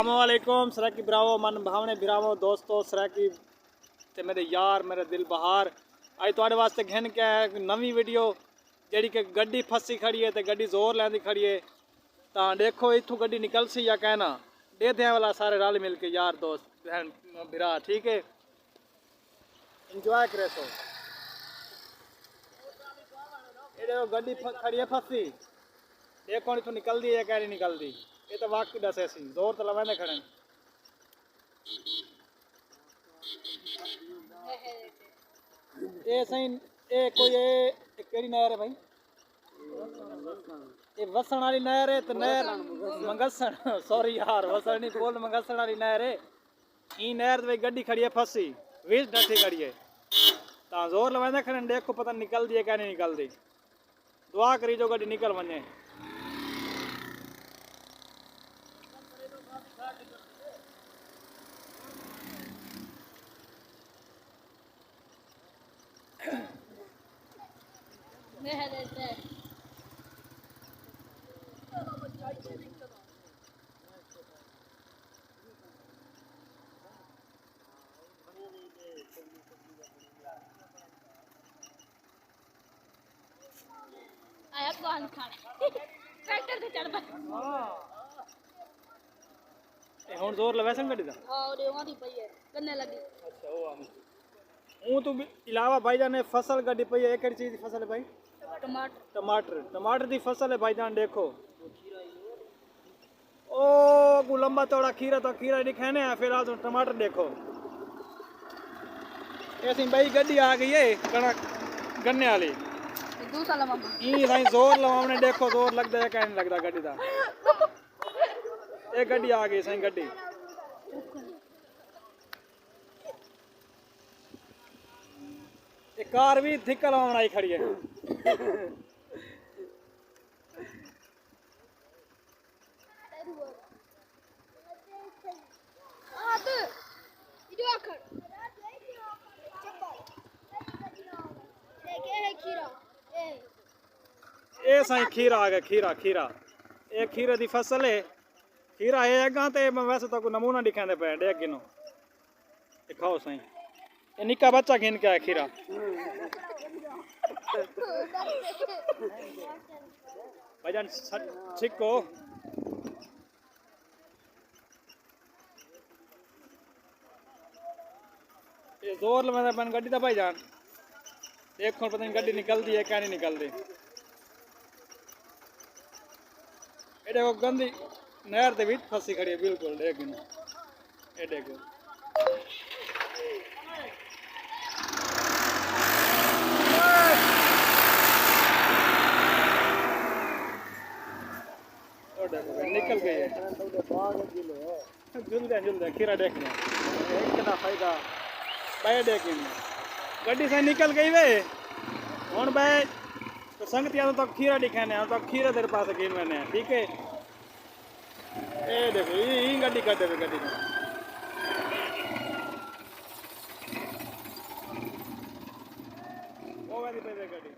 अस्सलामुअलैकुम सराकी ब्रावो मन भावने बिरावो दोस्तों सराकी ते मेरे यार मेरे दिल बहार अज तुहाडे वास्ते घेन क्या है नवी वीडियो जेड़ी कि गड्डी फसी खड़ी है ते गड्डी जोर लैंदी खड़ी है तां देखो इत्थों गड्डी निकल सी या कहना दे दें वाला सारे रल मिल के यार दोस्त बहन बिरा ठीक है इंजॉय करे सो ये देखो गड्डी खड़ी है फसी देखो इत्थों निकल दी है कह नहीं निकल दी ये तो वाकई दसे सी जोर तो लवेंदे खड़े ये सही ये कोई ये केड़ी नहर है भाई ये वसण वाली नहर है तो नहर मंगसन सॉरी यार वसण नहीं बोल मंगसन वाली नहर है ई नहर में गड्डी खड़ी है फसी वीस डटी खड़ी है ता जोर लवेंदे खड़े देखो पता निकल दी है क्या नहीं निकल दी दुआ करी जो गड्डी निकल वने आया कौन खाने ट्रैक्टर से चढ़ हुण जोर लवैसन गड्डी दा और ये वादी पई है कन्ने लगी अच्छा ओ हूं तो इलावा भाईजान ने फसल गड्डी पई है एक चीज की फसल है भाई टमाटर टमाटर टमाटर दी फसल है भाईजान देखो ओ गु लंबा चौड़ा खीरा तो खीरा दिखाने है फिर आज टमाटर देखो ऐसी भाई गड्डी आ गई है कणक गन्ने वाली दूसरा मामा ई भाई जोर लवावने देखो जोर लगदा है क्या नहीं लगदा गड्डी दा एक गड्डी आ गई सही गड्डी एक कार भी धिक्का लवावना आई खड़ी है ये सही खीरा आ गया खीरा खीरा ये खीरे दी फसल है खीरा है अगा ते वैसे तो कोई नमूना दिखाते पे डे गिनो दिखाओ सही ये निक्का बच्चा गिन के है खीरा भाईजान छिको ये जोर लगा बन गड्डी दा भाईजान देखो पता नहीं गड्डी निकलती है क्या नहीं निकलती ये देखो गंदी नहर के बीच फसी खड़ी है बिल्कुल देख ये देखो निकल गई है जुल खीरा देखने कितना फायदा भाई देख गड्डी से निकल गई वे हूँ भाई तो संगतिया तो खीरा दिखाने तो खीरा तेरे पास गिन मैंने ठीक है ये देखो ये गड्डी कर दे गड्डी में वो वाली पे गड्डी